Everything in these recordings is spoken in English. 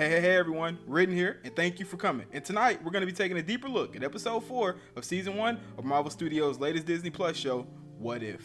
Hey everyone, Ridden here, and thank you for coming. And tonight, we're going to be taking a deeper look at episode 4 of season 1 of Marvel Studios' latest Disney Plus show, What If?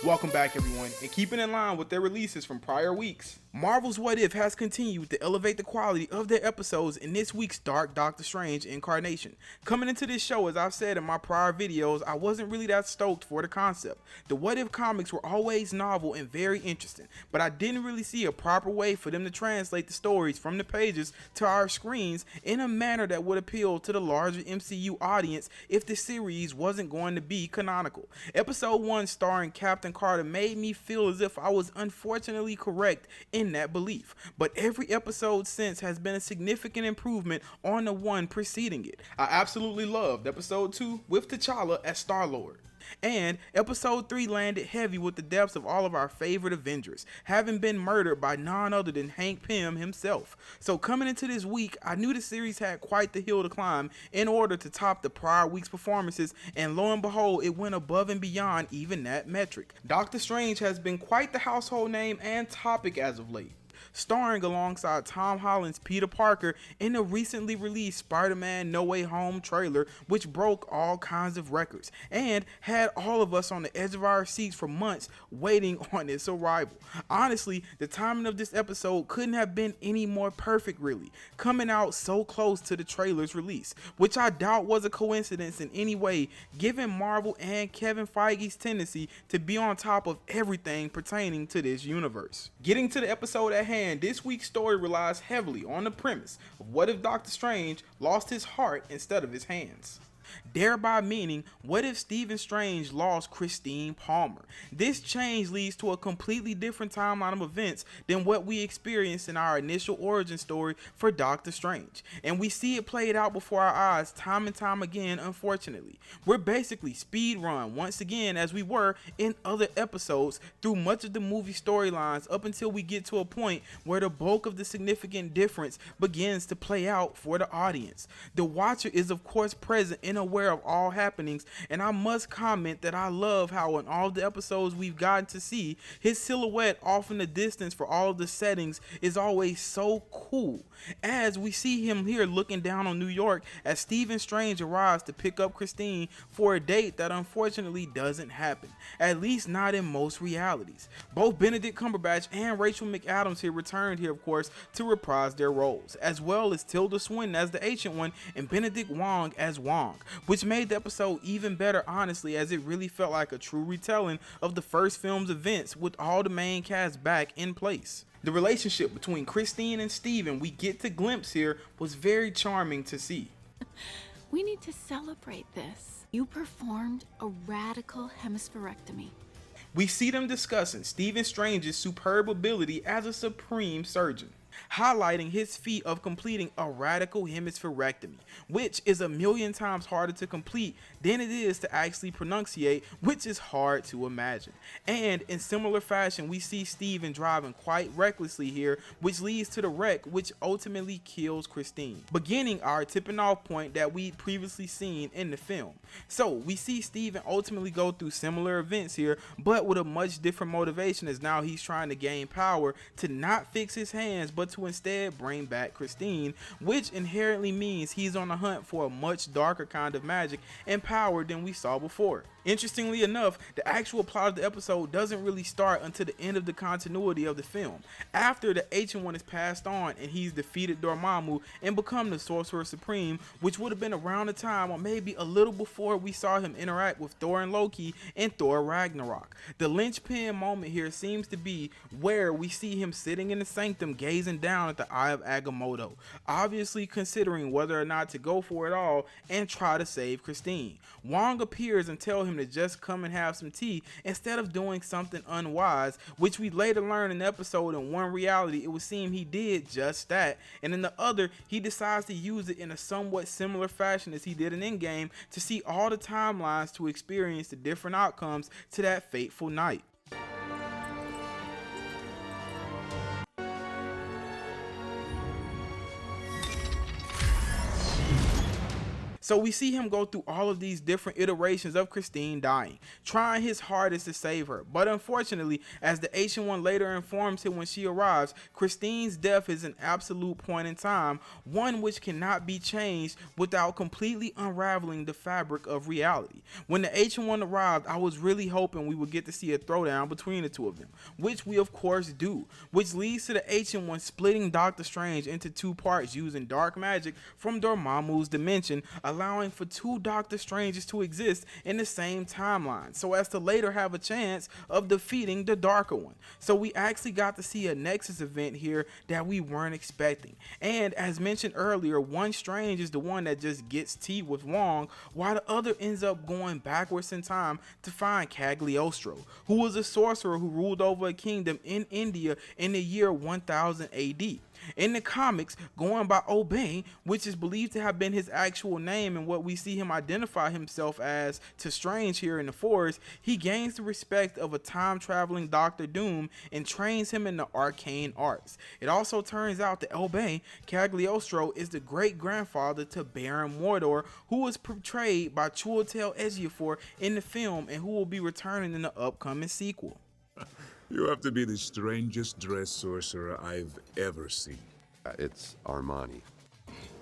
Welcome back everyone, and keeping in line with their releases from prior weeks, Marvel's What If has continued to elevate the quality of their episodes in this week's Dark Doctor Strange incarnation. Coming into this show, as I've said in my prior videos, I wasn't really that stoked for the concept. The What If comics were always novel and very interesting, but I didn't really see a proper way for them to translate the stories from the pages to our screens in a manner that would appeal to the larger MCU audience if the series wasn't going to be canonical. Episode 1 starring Captain Carter made me feel as if I was unfortunately correct in that belief, but every episode since has been a significant improvement on the one preceding it. I absolutely loved episode 2 with T'Challa as Star-Lord. And episode 3 landed heavy with the deaths of all of our favorite Avengers, having been murdered by none other than Hank Pym himself. So coming into this week, I knew the series had quite the hill to climb in order to top the prior week's performances, and lo and behold, it went above and beyond even that metric. Doctor Strange has been quite the household name and topic as of late, starring alongside Tom Holland's Peter Parker in the recently released Spider-Man No Way Home trailer, which broke all kinds of records and had all of us on the edge of our seats for months waiting on its arrival. Honestly, the timing of this episode couldn't have been any more perfect really, coming out so close to the trailer's release, which I doubt was a coincidence in any way, given Marvel and Kevin Feige's tendency to be on top of everything pertaining to this universe. Getting to the episode at hand, this week's story relies heavily on the premise of what if Doctor Strange lost his heart instead of his hands. Thereby meaning, what if Stephen Strange lost Christine Palmer? This change leads to a completely different timeline of events than what we experienced in our initial origin story for Doctor Strange, and we see it played out before our eyes time and time again. Unfortunately, we're basically speed run once again, as we were in other episodes, through much of the movie storylines up until we get to a point where the bulk of the significant difference begins to play out for the audience. The watcher is of course present and aware of all happenings, and I must comment that I love how in all the episodes we've gotten to see, his silhouette off in the distance for all of the settings is always so cool, as we see him here looking down on New York as Stephen Strange arrives to pick up Christine for a date that unfortunately doesn't happen, at least not in most realities. Both Benedict Cumberbatch and Rachel McAdams here returned here, of course, to reprise their roles, as well as Tilda Swinton as the Ancient One and Benedict Wong as Wong, which made the episode even better honestly, as it really felt like a true retelling of the first film's events with all the main cast back in place. The relationship between Christine and Steven we get to glimpse here was very charming to see. We need to celebrate this. You performed a radical hemispherectomy. We see them discussing Stephen Strange's superb ability as a supreme surgeon, highlighting his feat of completing a radical hemispherectomy, which is a million times harder to complete than it is to actually pronunciate, which is hard to imagine. And in similar fashion, we see Steven driving quite recklessly here, which leads to the wreck, which ultimately kills Christine, beginning our tipping off point that we'd previously seen in the film. So we see Steven ultimately go through similar events here, but with a much different motivation, as now he's trying to gain power to not fix his hands, but to instead bring back Christine, which inherently means he's on the hunt for a much darker kind of magic and power than we saw before. Interestingly enough, the actual plot of the episode doesn't really start until the end of the continuity of the film, after the Ancient One is passed on and he's defeated Dormammu and become the Sorcerer Supreme, which would have been around the time or maybe a little before we saw him interact with Thor and Loki in Thor Ragnarok. The linchpin moment here seems to be where we see him sitting in the sanctum gazing down at the Eye of Agamotto, obviously considering whether or not to go for it all and try to save Christine. Wong appears and tells him to just come and have some tea instead of doing something unwise, which we later learn in the episode in one reality it would seem he did just that, and in the other he decides to use it in a somewhat similar fashion as he did in Endgame to see all the timelines to experience the different outcomes to that fateful night. So we see him go through all of these different iterations of Christine dying, trying his hardest to save her. But unfortunately, as the Ancient One later informs him when she arrives, Christine's death is an absolute point in time, one which cannot be changed without completely unraveling the fabric of reality. When the Ancient One arrived, I was really hoping we would get to see a throwdown between the two of them, which we of course do, which leads to the Ancient One splitting Doctor Strange into two parts using dark magic from Dormammu's dimension, allowing for two Doctor Stranges to exist in the same timeline, so as to later have a chance of defeating the darker one. So we actually got to see a Nexus event here that we weren't expecting. And as mentioned earlier, one Strange is the one that just gets tea with Wong, while the other ends up going backwards in time to find Cagliostro, who was a sorcerer who ruled over a kingdom in India in the year 1000 AD. In the comics, going by Obey, which is believed to have been his actual name and what we see him identify himself as to Strange here in the forest, he gains the respect of a time-traveling Doctor Doom and trains him in the arcane arts. It also turns out that Obey, Cagliostro, is the great-grandfather to Baron Mordor, who was portrayed by Chiwetel Ejiofor in the film and who will be returning in the upcoming sequel. You have to be the strangest dressed sorcerer I've ever seen. It's Armani.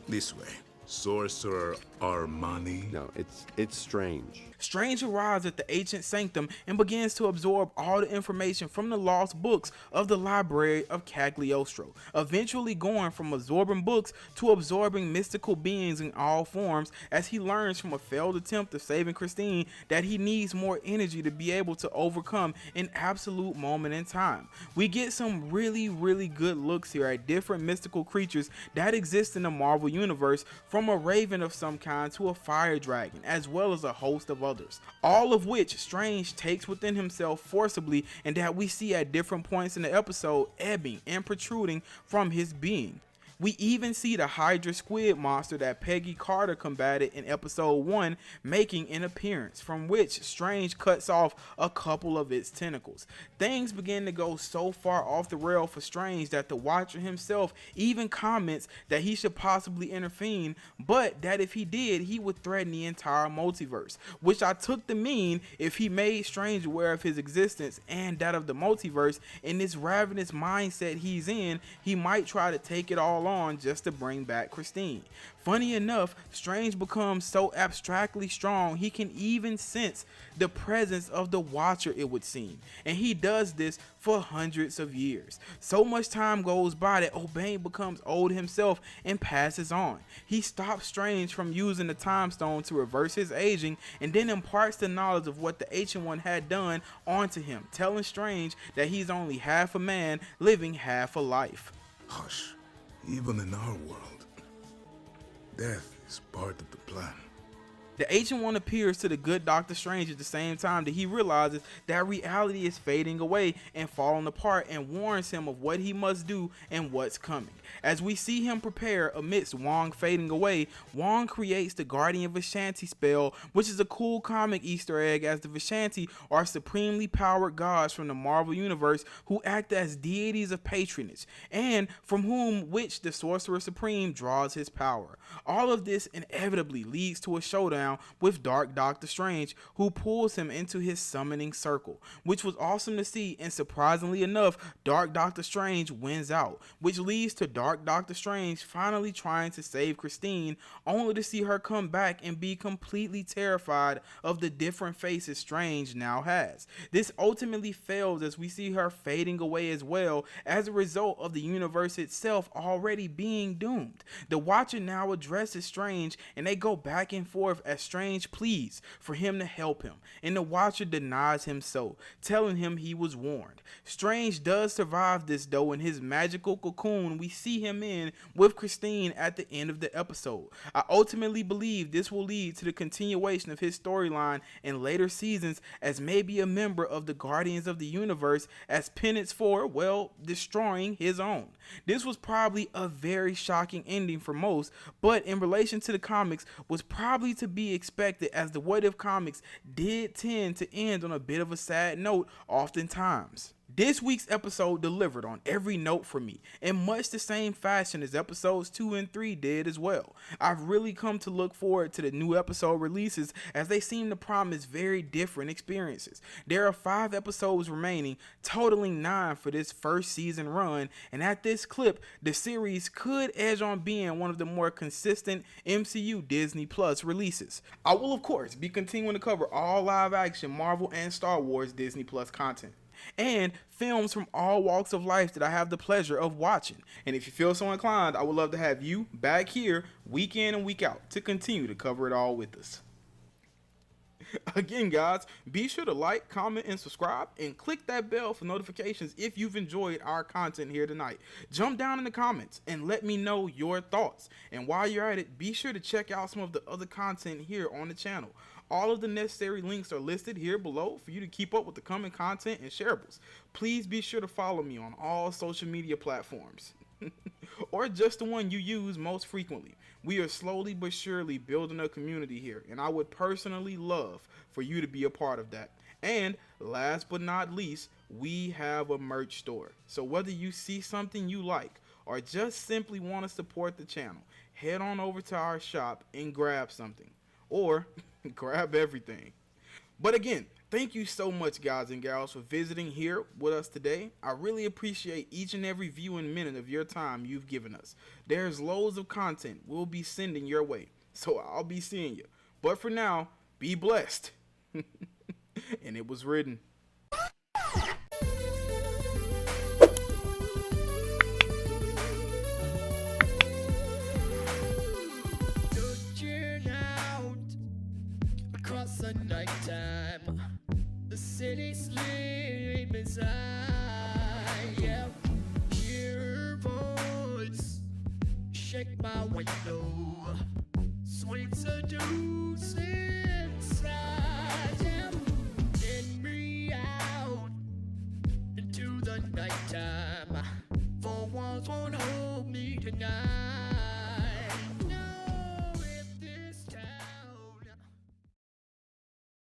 This way. Sorcerer Armani? No, it's Strange. Strange arrives at the ancient sanctum and begins to absorb all the information from the lost books of the library of Cagliostro, eventually going from absorbing books to absorbing mystical beings in all forms, as he learns from a failed attempt of saving Christine that he needs more energy to be able to overcome an absolute moment in time. We get some really good looks here at different mystical creatures that exist in the Marvel Universe, from a raven of some kind to a fire dragon, as well as a host of others, all of which Strange takes within himself forcibly, and that we see at different points in the episode ebbing and protruding from his being. We even see the Hydra squid monster that Peggy Carter combated in episode 1 making an appearance, from which Strange cuts off a couple of its tentacles. Things begin to go so far off the rail for Strange that the Watcher himself even comments that he should possibly intervene, but that if he did, he would threaten the entire multiverse, which I took to mean if he made Strange aware of his existence and that of the multiverse in this ravenous mindset he's in, he might try to take it all on just to bring back Christine. Funny enough, Strange becomes so abstractly strong he can even sense the presence of the Watcher, it would seem, and he does this for hundreds of years. So much time goes by that Obey becomes old himself and passes on. He stops Strange from using the Time Stone to reverse his aging, and then imparts the knowledge of what the Ancient One had done onto him, telling Strange that he's only half a man living half a life. Hush. Even in our world, death is part of the plan. The Ancient One appears to the good Doctor Strange at the same time that he realizes that reality is fading away and falling apart, and warns him of what he must do and what's coming. As we see him prepare amidst Wong fading away, Wong creates the Guardian Vishanti spell, which is a cool comic Easter egg, as the Vishanti are supremely powered gods from the Marvel Universe who act as deities of patronage, and from which the Sorcerer Supreme draws his power. All of this inevitably leads to a showdown with Dark Doctor Strange, who pulls him into his summoning circle, which was awesome to see, and surprisingly enough, Dark Doctor Strange wins out, which leads to Dark Doctor Strange finally trying to save Christine, only to see her come back and be completely terrified of the different faces Strange now has. This ultimately fails as we see her fading away as well, as a result of the universe itself already being doomed. The Watcher now addresses Strange, and they go back and forth as Strange pleads for him to help him, and the Watcher denies him so, telling him he was warned. Strange does survive this though in his magical cocoon we see him in with Christine at the end of the episode. I ultimately believe this will lead to the continuation of his storyline in later seasons as maybe a member of the Guardians of the Universe as penance for, well, destroying his own. This was probably a very shocking ending for most, but in relation to the comics was probably to be expected, as the What If comics did tend to end on a bit of a sad note oftentimes. This week's episode delivered on every note for me, in much the same fashion as episodes 2 and 3 did as well. I've really come to look forward to the new episode releases as they seem to promise very different experiences. There are 5 episodes remaining, totaling 9 for this first season run, and at this clip, the series could edge on being one of the more consistent MCU Disney Plus releases. I will of course be continuing to cover all live action Marvel and Star Wars Disney Plus content, and films from all walks of life that I have the pleasure of watching. And if you feel so inclined, I would love to have you back here week in and week out to continue to cover it all with us. Again, guys, be sure to like, comment, and subscribe, and click that bell for notifications if you've enjoyed our content here tonight. Jump down in the comments and let me know your thoughts. And while you're at it, be sure to check out some of the other content here on the channel. All of the necessary links are listed here below for you to keep up with the coming content and shareables. Please be sure to follow me on all social media platforms. Or just the one you use most frequently. We are slowly but surely building a community here, and I would personally love for you to be a part of that. And last but not least, we have a merch store. So whether you see something you like or just simply want to support the channel, head on over to our shop and grab something. Or grab everything. But again, thank you so much, guys and gals, for visiting here with us today. I really appreciate each and every viewing minute of your time you've given us. There's loads of content we'll be sending your way, so I'll be seeing you. But for now, be blessed. And it was written. Across the nighttime, the city sleeps inside. Yeah, hear her voice, shake my window, sweet seduce.